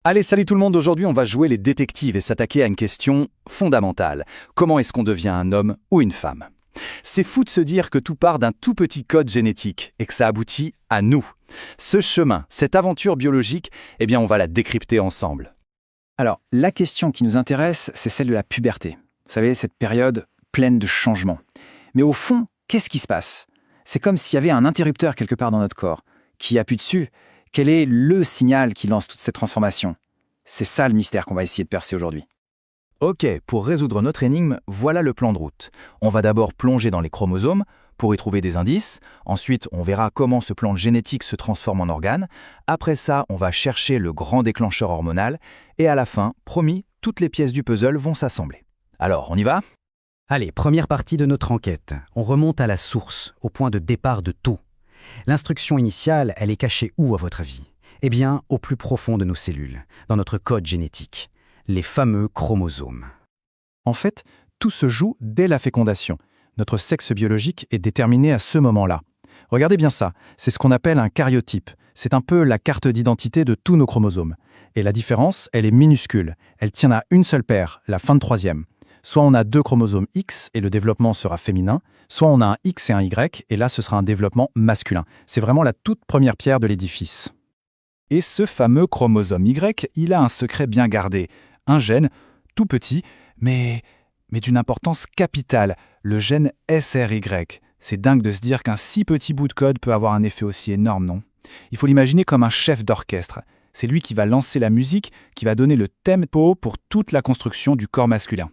Allez, salut tout le monde, aujourd'hui on va jouer les détectives et s'attaquer à une question fondamentale. Comment est-ce qu'on devient un homme ou une femme? C'est fou de se dire que tout part d'un tout petit code génétique et que ça aboutit à nous. Ce chemin, cette aventure biologique, eh bien on va la décrypter ensemble. Alors, la question qui nous intéresse, c'est celle de la puberté. Vous savez, cette période pleine de changements. Mais au fond, qu'est-ce qui se passe? C'est comme s'il y avait un interrupteur quelque part dans notre corps. Qui appuie dessus? Quel est le signal qui lance toute cette transformation? C'est ça le mystère qu'on va essayer de percer aujourd'hui. Ok, pour résoudre notre énigme, voilà le plan de route. On va d'abord plonger dans les chromosomes pour y trouver des indices. Ensuite, on verra comment ce plan génétique se transforme en organes. Après ça, on va chercher le grand déclencheur hormonal. Et à la fin, promis, toutes les pièces du puzzle vont s'assembler. Alors, on y va? Allez, première partie de notre enquête. On remonte à la source, au point de départ de tout. L'instruction initiale, elle est cachée où à votre avis? Eh bien, au plus profond de nos cellules, dans notre code génétique, les fameux chromosomes. En fait, tout se joue dès la fécondation. Notre sexe biologique est déterminé à ce moment-là. Regardez bien ça, c'est ce qu'on appelle un karyotype. C'est un peu la carte d'identité de tous nos chromosomes. Et la différence, elle est minuscule. Elle tient à une seule paire, la fin de troisième. Soit on a deux chromosomes X et le développement sera féminin, soit on a un X et un Y et là ce sera un développement masculin. C'est vraiment la toute première pierre de l'édifice. Et ce fameux chromosome Y, il a un secret bien gardé. Un gène, tout petit, mais d'une importance capitale, le gène SRY. C'est dingue de se dire qu'un si petit bout de code peut avoir un effet aussi énorme, non? Il faut l'imaginer comme un chef d'orchestre. C'est lui qui va lancer la musique, qui va donner le tempo pour toute la construction du corps masculin.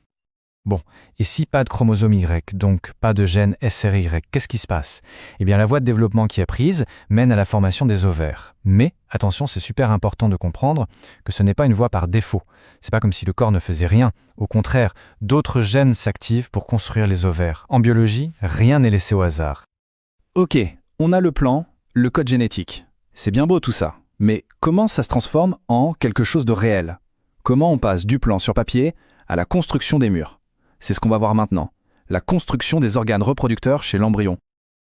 Bon, et si pas de chromosome Y, donc pas de gène SRY, qu'est-ce qui se passe? Eh bien, la voie de développement qui est prise mène à la formation des ovaires. Mais, attention, c'est super important de comprendre que ce n'est pas une voie par défaut. C'est pas comme si le corps ne faisait rien. Au contraire, d'autres gènes s'activent pour construire les ovaires. En biologie, rien n'est laissé au hasard. Ok, on a le plan, le code génétique. C'est bien beau tout ça, mais comment ça se transforme en quelque chose de réel? Comment on passe du plan sur papier à la construction des murs? C'est ce qu'on va voir maintenant, la construction des organes reproducteurs chez l'embryon.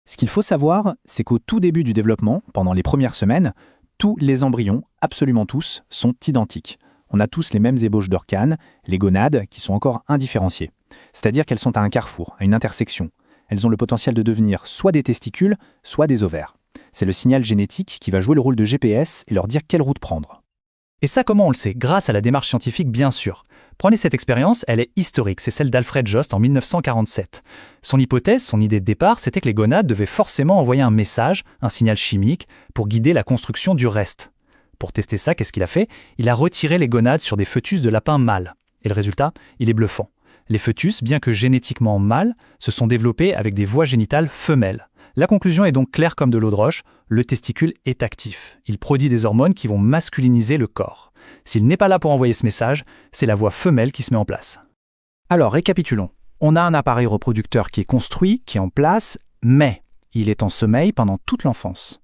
Ce qu'il faut savoir, c'est qu'au tout début du développement, pendant les premières semaines, tous les embryons, absolument tous, sont identiques. On a tous les mêmes ébauches d'organes, les gonades, qui sont encore indifférenciées. C'est-à-dire qu'elles sont à un carrefour, à une intersection. Elles ont le potentiel de devenir soit des testicules, soit des ovaires. C'est le signal génétique qui va jouer le rôle de GPS et leur dire quelle route prendre. Et ça, comment on le sait? Grâce à la démarche scientifique, bien sûr. Prenez cette expérience, elle est historique, c'est celle d'Alfred Jost en 1947. Son hypothèse, son idée de départ, c'était que les gonades devaient forcément envoyer un message, un signal chimique, pour guider la construction du reste. Pour tester ça, qu'est-ce qu'il a fait? Il a retiré les gonades sur des fœtus de lapins mâles. Et le résultat, il est bluffant. Les fœtus, bien que génétiquement mâles, se sont développés avec des voies génitales femelles. La conclusion est donc claire comme de l'eau de roche, le testicule est actif. Il produit des hormones qui vont masculiniser le corps. S'il n'est pas là pour envoyer ce message, c'est la voie femelle qui se met en place. Alors, récapitulons. On a un appareil reproducteur qui est construit, qui est en place, mais il est en sommeil pendant toute l'enfance.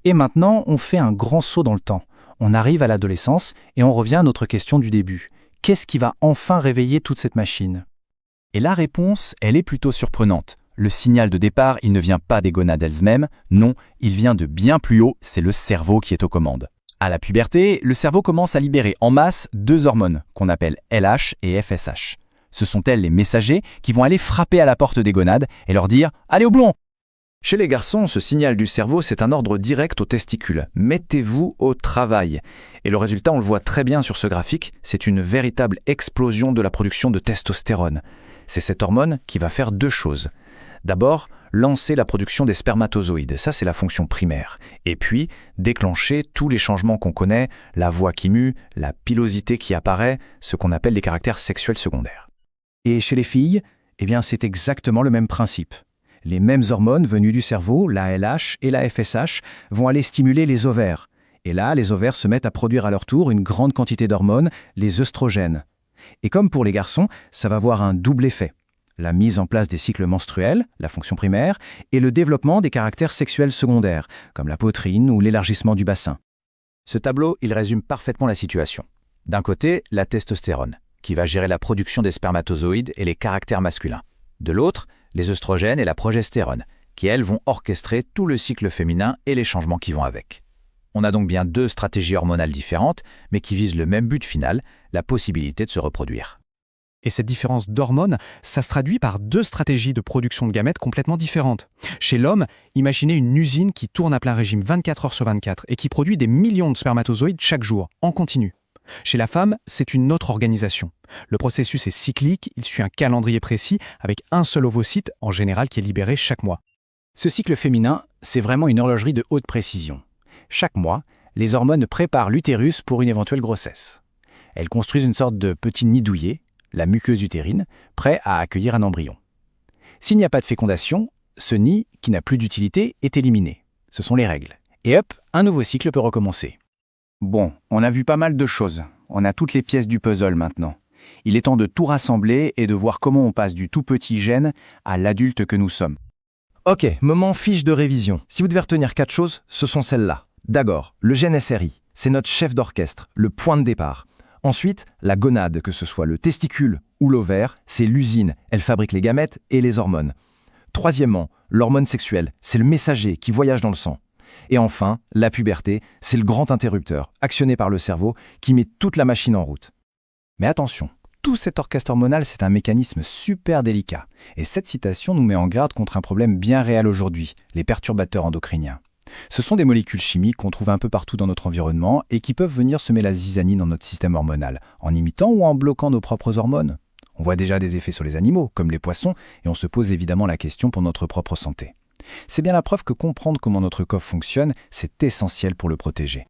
Et maintenant, on fait un grand saut dans le temps. On arrive à l'adolescence et on revient à notre question du début. Qu'est-ce qui va enfin réveiller toute cette machine? Et la réponse, elle est plutôt surprenante. Le signal de départ, il ne vient pas des gonades elles-mêmes, non, il vient de bien plus haut, c'est le cerveau qui est aux commandes. À la puberté, le cerveau commence à libérer en masse deux hormones, qu'on appelle LH et FSH. Ce sont elles les messagers qui vont aller frapper à la porte des gonades et leur dire « Allez au blond !» Chez les garçons, ce signal du cerveau, c'est un ordre direct aux testicules. Mettez-vous au travail. Et le résultat, on le voit très bien sur ce graphique, c'est une véritable explosion de la production de testostérone. C'est cette hormone qui va faire deux choses. D'abord, lancer la production des spermatozoïdes, ça c'est la fonction primaire. Et puis, déclencher tous les changements qu'on connaît, la voix qui mue, la pilosité qui apparaît, ce qu'on appelle les caractères sexuels secondaires. Et chez les filles, eh bien c'est exactement le même principe. Les mêmes hormones venues du cerveau, la LH et la FSH, vont aller stimuler les ovaires. Et là, les ovaires se mettent à produire à leur tour une grande quantité d'hormones, les œstrogènes. Et comme pour les garçons, ça va avoir un double effet. La mise en place des cycles menstruels, la fonction primaire, et le développement des caractères sexuels secondaires, comme la poitrine ou l'élargissement du bassin. Ce tableau, il résume parfaitement la situation. D'un côté, la testostérone, qui va gérer la production des spermatozoïdes et les caractères masculins. De l'autre, les œstrogènes et la progestérone, qui elles vont orchestrer tout le cycle féminin et les changements qui vont avec. On a donc bien deux stratégies hormonales différentes, mais qui visent le même but final, la possibilité de se reproduire. Et cette différence d'hormones, ça se traduit par deux stratégies de production de gamètes complètement différentes. Chez l'homme, imaginez une usine qui tourne à plein régime 24 heures sur 24 et qui produit des millions de spermatozoïdes chaque jour, en continu. Chez la femme, c'est une autre organisation. Le processus est cyclique, il suit un calendrier précis avec un seul ovocyte, en général, qui est libéré chaque mois. Ce cycle féminin, c'est vraiment une horlogerie de haute précision. Chaque mois, les hormones préparent l'utérus pour une éventuelle grossesse. Elles construisent une sorte de petit nid douillet, la muqueuse utérine, prêt à accueillir un embryon. S'il n'y a pas de fécondation, ce nid, qui n'a plus d'utilité, est éliminé. Ce sont les règles. Et hop, un nouveau cycle peut recommencer. Bon, on a vu pas mal de choses. On a toutes les pièces du puzzle maintenant. Il est temps de tout rassembler et de voir comment on passe du tout petit gène à l'adulte que nous sommes. Ok, moment fiche de révision. Si vous devez retenir 4 choses, ce sont celles-là. D'abord, le gène SRI, c'est notre chef d'orchestre, le point de départ. Ensuite, la gonade, que ce soit le testicule ou l'ovaire, c'est l'usine, elle fabrique les gamètes et les hormones. Troisièmement, l'hormone sexuelle, c'est le messager qui voyage dans le sang. Et enfin, la puberté, c'est le grand interrupteur, actionné par le cerveau, qui met toute la machine en route. Mais attention, tout cet orchestre hormonal, c'est un mécanisme super délicat. Et cette citation nous met en garde contre un problème bien réel aujourd'hui, les perturbateurs endocriniens. Ce sont des molécules chimiques qu'on trouve un peu partout dans notre environnement et qui peuvent venir semer la zizanie dans notre système hormonal, en imitant ou en bloquant nos propres hormones. On voit déjà des effets sur les animaux, comme les poissons, et on se pose évidemment la question pour notre propre santé. C'est bien la preuve que comprendre comment notre corps fonctionne, c'est essentiel pour le protéger.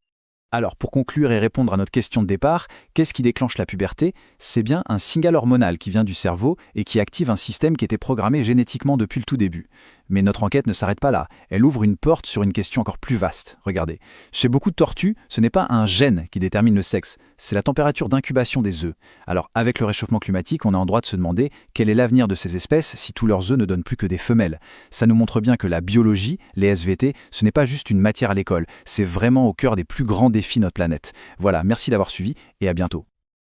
Alors, pour conclure et répondre à notre question de départ, qu'est-ce qui déclenche la puberté? C'est bien un signal hormonal qui vient du cerveau et qui active un système qui était programmé génétiquement depuis le tout début. Mais notre enquête ne s'arrête pas là. Elle ouvre une porte sur une question encore plus vaste. Regardez. Chez beaucoup de tortues, ce n'est pas un gène qui détermine le sexe, c'est la température d'incubation des œufs. Alors, avec le réchauffement climatique, on a en droit de se demander quel est l'avenir de ces espèces si tous leurs œufs ne donnent plus que des femelles. Ça nous montre bien que la biologie, les SVT, ce n'est pas juste une matière à l'école, c'est vraiment au cœur des plus grands défis de notre planète. Voilà, merci d'avoir suivi et à bientôt.